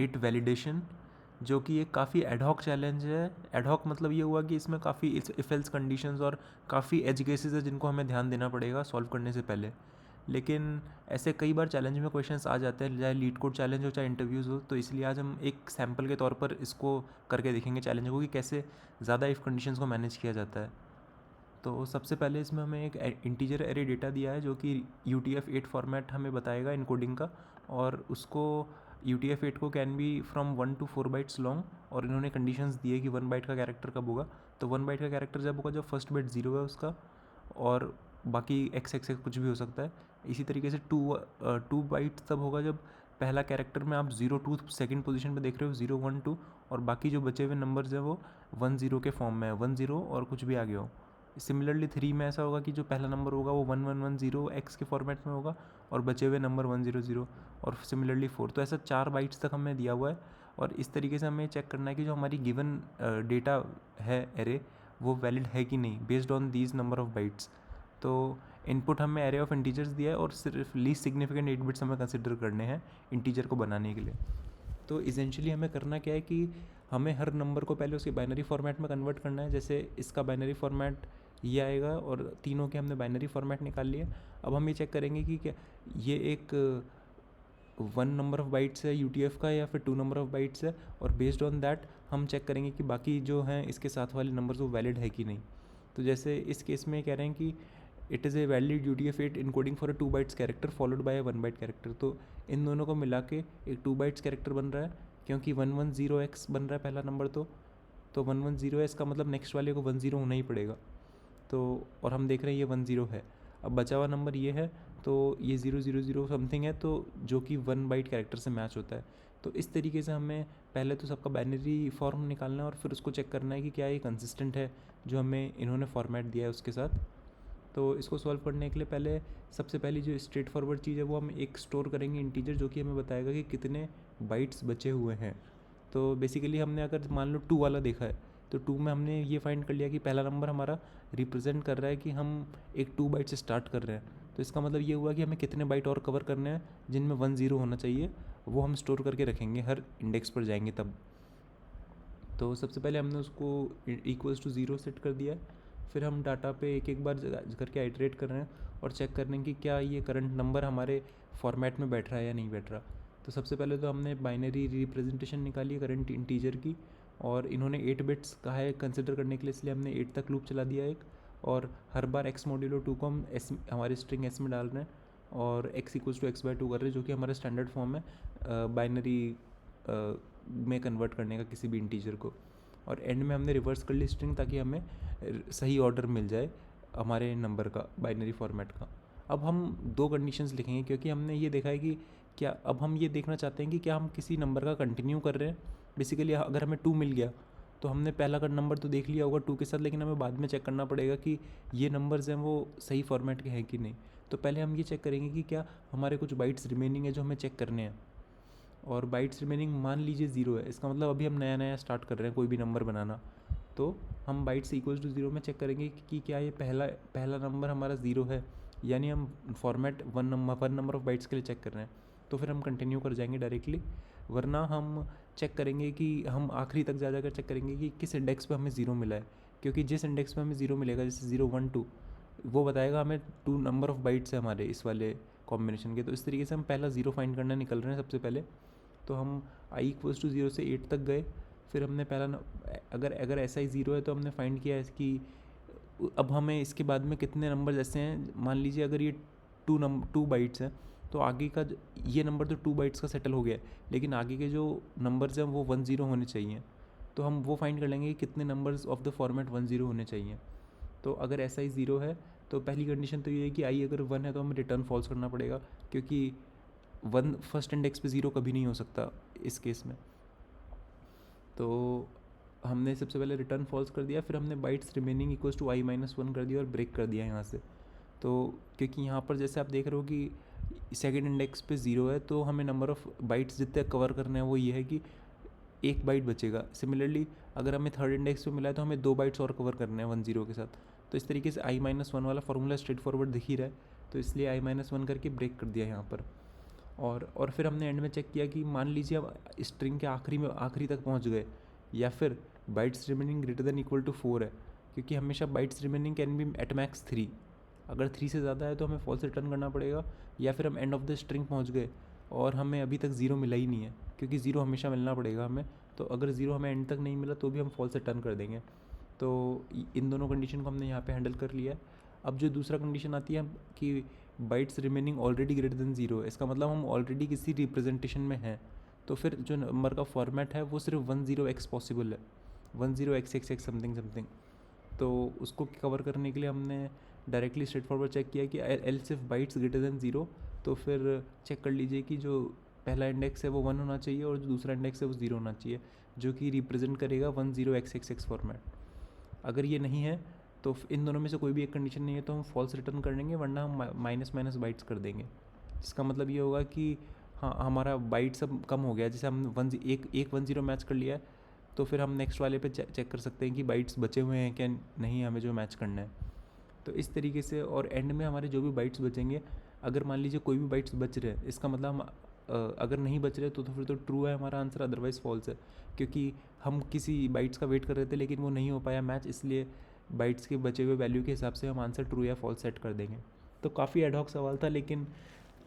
Wait validation, जो कि एक काफ़ी एडहॉक चैलेंज है। एडहॉक मतलब ये हुआ कि इसमें काफ़ी इफ एल्स कंडीशंस और काफ़ी एज केसेस है जिनको हमें ध्यान देना पड़ेगा सॉल्व करने से पहले। लेकिन ऐसे कई बार चैलेंज में क्वेश्चंस आ जाते हैं, चाहे लीड कोड चैलेंज हो चाहे इंटरव्यूज़ हो। तो इसलिए आज हम एक सैम्पल के तौर पर इसको करके देखेंगे चैलेंज को, कि कैसे ज़्यादा इफ़ कंडीशंस को मैनेज किया जाता है। तो सबसे पहले इसमें हमें एक इंटीजर एरे डेटा दिया है जो कि UTF-8 फॉर्मेट हमें बताएगा इनकोडिंग का, और उसको UTF-8 को can be from 1 to 4 bytes long. और इन्होंने कंडीशंस दी है कि 1 बाइट का कैरेक्टर कब होगा। तो 1 बाइट का कैरेक्टर जब होगा जब फर्स्ट बाइट 0 है उसका, और बाकी XX कुछ भी हो सकता है। इसी तरीके से 2 बाइट तब होगा जब पहला कैरेक्टर में आप 0 2 सेकेंड पोजीशन पे देख रहे हो, 0 1 2, और बाकी जो बचे हुए नंबर्स हैं वो 1 0 के फॉर्म में है, 1 0 और कुछ भी आगे हो। सिमिलरली 3 में ऐसा होगा कि जो पहला नंबर होगा वो 1 1 1 0 X के फॉर्मेट में होगा, और बचे हुए नंबर 1 0 0, और सिमिलरली 4। तो ऐसा 4 बाइट्स तक हमें दिया हुआ है। और इस तरीके से हमें चेक करना है कि जो हमारी गिवन डेटा है एरे, वो वैलिड है कि नहीं based on these number of bytes. तो इनपुट हमें एरे ऑफ इंटीजर्स दिया है, और सिर्फ लीस्ट सिग्निफिकेंट 8 बिट्स हमें कंसिडर करने हैं इंटीजर को बनाने के लिए। तो इसेंशियली हमें करना क्या है कि हमें हर नंबर को पहले उसके बाइनरी फॉर्मेट में कन्वर्ट करना है। जैसे इसका बाइनरी फॉर्मेट ये आएगा, और तीनों के हमने बाइनरी फॉर्मेट निकाल लिया। अब हम ये चेक करेंगे कि क्या ये एक 1 नंबर ऑफ बाइट्स है UTF का, या फिर 2 नंबर ऑफ बाइट्स है, और बेस्ड ऑन दैट हम चेक करेंगे कि बाकी जो हैं इसके साथ वाले नंबर्स वो वैलिड है कि नहीं। तो जैसे इस केस में कह रहे हैं कि it is a valid UTF-8 encoding for a 2 bytes character followed by a 1 byte character. तो इन दोनों को मिला के एक 2 बाइट्स कैरेक्टर बन रहा है, क्योंकि 110X बन रहा है पहला नंबर। तो 110 का मतलब नेक्स्ट वाले को 10 होना ही पड़ेगा। तो और हम देख रहे हैं ये 10 है। अब बचा हुआ नंबर ये है, तो ये 000 समथिंग है, तो जो कि 1 बाइट कैरेक्टर से मैच होता है। तो इस तरीके से हमें पहले तो सबका बाइनरी फॉर्म निकालना है, और फिर उसको चेक करना है कि क्या ये कंसिस्टेंट है जो हमें इन्होंने फॉर्मेट दिया है उसके साथ। तो इसको सॉल्व करने के लिए पहले सबसे पहली जो स्ट्रेट फॉरवर्ड चीज़ है वो हम एक स्टोर करेंगे इंटीजर, जो कि हमें बताएगा कि कितने बाइट्स बचे हुए हैं। तो बेसिकली हमने अगर मान लो 2 वाला देखा है, तो 2 में हमने ये फाइंड कर लिया कि पहला नंबर हमारा रिप्रेजेंट कर रहा है कि हम एक 2 बाइट से स्टार्ट कर रहे हैं। तो इसका मतलब ये हुआ कि हमें कितने बाइट और कवर करने हैं जिनमें 1 0 होना चाहिए, वो हम स्टोर करके रखेंगे हर इंडेक्स पर जाएंगे तब। तो सबसे पहले हमने उसको इक्वल्स टू 0 सेट कर दिया है। फिर हम डाटा पे एक एक बार करके आइटरेट कर रहे हैं, और चेक कर रहे हैं कि क्या ये करंट नंबर हमारे फॉर्मेट में बैठ रहा है या नहीं बैठ रहा। तो सबसे पहले तो हमने बाइनरी रिप्रेजेंटेशन निकाली है करंट इंटीजर की, और इन्होंने 8 बिट्स कहा है कंसिडर करने के लिए, इसलिए हमने 8 तक लूप चला दिया एक। और हर बार x मॉड्यूलो 2 को हम एस हमारे स्ट्रिंग s में डाल रहे हैं, और x इक्वल्स टू x/2 कर रहे हैं, जो कि हमारा स्टैंडर्ड फॉर्म है बाइनरी में कन्वर्ट करने का किसी भी इंटीजर को। और एंड में हमने रिवर्स कर ली स्ट्रिंग, ताकि हमें सही ऑर्डर मिल जाए हमारे नंबर का बाइनरी फॉर्मेट का। अब हम 2 कंडीशंस लिखेंगे, क्योंकि हमने ये देखा है कि क्या, अब हम ये देखना चाहते हैं कि क्या हम किसी नंबर का कंटिन्यू कर रहे हैं। बेसिकली अगर हमें 2 मिल गया तो हमने पहला का नंबर तो देख लिया होगा 2 के साथ, लेकिन हमें बाद में चेक करना पड़ेगा कि ये नंबर्स हैं वो सही फॉर्मेट के हैं कि नहीं। तो पहले हम ये चेक करेंगे कि क्या हमारे कुछ बाइट्स रिमेनिंग है जो हमें चेक करने हैं। और बाइट्स रिमेनिंग मान लीजिए 0 है, इसका मतलब अभी हम नया नया स्टार्ट कर रहे हैं कोई भी नंबर बनाना। तो हम बाइट्स इक्वल्स टू 0 में चेक करेंगे कि क्या ये पहला पहला नंबर हमारा 0 है, यानी हम format one number of bytes के लिए चेक कर रहे हैं। तो फिर हम कंटिन्यू कर जाएंगे डायरेक्टली। वरना हम चेक करेंगे कि हम आखिरी तक जा जाकर चेक करेंगे कि किस इंडेक्स पे हमें 0 मिला है, क्योंकि जिस इंडेक्स पे हमें 0 मिलेगा, जैसे 0 1 2, वो बताएगा हमें 2 नंबर ऑफ बाइट्स है हमारे इस वाले कॉम्बिनेशन के। तो इस तरीके से हम पहला 0 फाइंड करने निकल रहे हैं सबसे पहले। तो हम i इक्वल्स टू 0 से 8 तक गए। फिर हमने पहला अगर अगर ऐसा ही 0 है तो हमने फाइंड किया है कि अब हमें इसके बाद में कितने नंबर ऐसे हैं। मान लीजिए अगर ये 2 बाइट्स हैं, तो आगे का ये नंबर तो 2 बाइट्स का सेटल हो गया है, लेकिन आगे के जो नंबर्स हैं वो 1 0 होने चाहिए। तो हम वो फाइंड कर लेंगे कि कितने नंबर्स ऑफ द फॉर्मेट 1 0 होने चाहिए। तो अगर ऐसा ही 0 है तो पहली कंडीशन तो ये है कि i अगर 1 है तो हमें रिटर्न फॉल्स करना पड़ेगा, क्योंकि 1 फर्स्ट इंडेक्स पे 0 कभी नहीं हो सकता इस केस में। तो हमने सबसे पहले रिटर्न फॉल्स कर दिया, फिर हमने bytes remaining equals to i-1 कर दिया और ब्रेक कर दिया यहाँ से। तो क्योंकि यहाँ पर जैसे आप देख रहे हो कि सेकेंड इंडेक्स पे 0 है, तो हमें नंबर ऑफ़ बाइट्स जितने कवर करने हैं वो ये है कि 1 बाइट बचेगा। सिमिलरली अगर हमें थर्ड इंडेक्स पे मिला है तो हमें 2 बाइट्स और कवर करने हैं 1 0 के साथ। तो इस तरीके से i-1 वाला फॉर्मूला स्ट्रेट फॉरवर्ड दिख ही रहा है, तो इसलिए i-1 करके ब्रेक कर दिया यहाँ पर। और फिर हमने एंड में चेक किया कि मान लीजिए अब स्ट्रिंग के आखिरी तक पहुंच गए, या फिर bytes remaining greater than equal to 4 है, क्योंकि हमेशा bytes remaining can be at max 3। अगर 3 से ज़्यादा है तो हमें फॉल्स रिटर्न करना पड़ेगा, या फिर हम एंड ऑफ द स्ट्रिंग पहुंच गए और हमें अभी तक 0 मिला ही नहीं है, क्योंकि 0 हमेशा मिलना पड़ेगा हमें। तो अगर 0 हमें एंड तक नहीं मिला तो भी हम फॉल्स रिटर्न कर देंगे। तो इन दोनों कंडीशन को हमने यहाँ पे हैंडल कर लिया है। अब जो दूसरा कंडीशन आती है कि bytes remaining already greater than 0, इसका मतलब हम ऑलरेडी किसी रिप्रेजेंटेशन में हैं, तो फिर जो नंबर का फॉर्मेट है वो सिर्फ 10x पॉसिबल है, 10xxx समथिंग समथिंग। तो उसको कवर करने के लिए हमने डायरेक्टली स्ट्रेट फॉरवर्ड चेक किया कि else if bytes greater than 0, तो फिर चेक कर लीजिए कि जो पहला इंडेक्स है वो 1 होना चाहिए और जो दूसरा इंडेक्स है वो 0 होना चाहिए, जो कि रिप्रेजेंट करेगा 10xxx फॉर्मेट। अगर ये नहीं है तो इन दोनों में से कोई भी एक कंडीशन नहीं है तो हम फॉल्स रिटर्न कर देंगे, वरना हम माइनस माइनस बाइट्स कर देंगे। इसका मतलब ये होगा कि हाँ, हमारा बाइट्स अब कम हो गया। जैसे हम एक 10 मैच कर लिया है, तो फिर हम नेक्स्ट वाले पे चेक कर सकते हैं कि बाइट्स बचे हुए हैं क्या नहीं, हमें जो मैच करना है। तो इस तरीके से, और एंड में हमारे जो भी बाइट्स बचेंगे, अगर मान लीजिए कोई भी बाइट्स बच रहे हैं, इसका मतलब हम अगर नहीं बच रहे तो फिर तो ट्रू है हमारा आंसर, अदरवाइज़ फॉल्स है, क्योंकि हम किसी बाइट्स का वेट कर रहे थे लेकिन वो नहीं हो पाया मैच, इसलिए बाइट्स के बचे हुए वैल्यू के हिसाब से हम आंसर ट्रू या फॉल्स सेट कर देंगे। तो काफ़ी एडहॉक सवाल था, लेकिन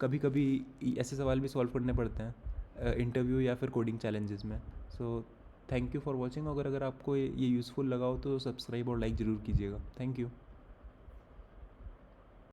कभी कभी ऐसे सवाल भी सॉल्व करने पड़ते हैं इंटरव्यू या फिर कोडिंग चैलेंजेस में। So thank you for watching. अगर आपको ये यूज़फुल लगा हो तो सब्सक्राइब और लाइक ज़रूर कीजिएगा। Thank you.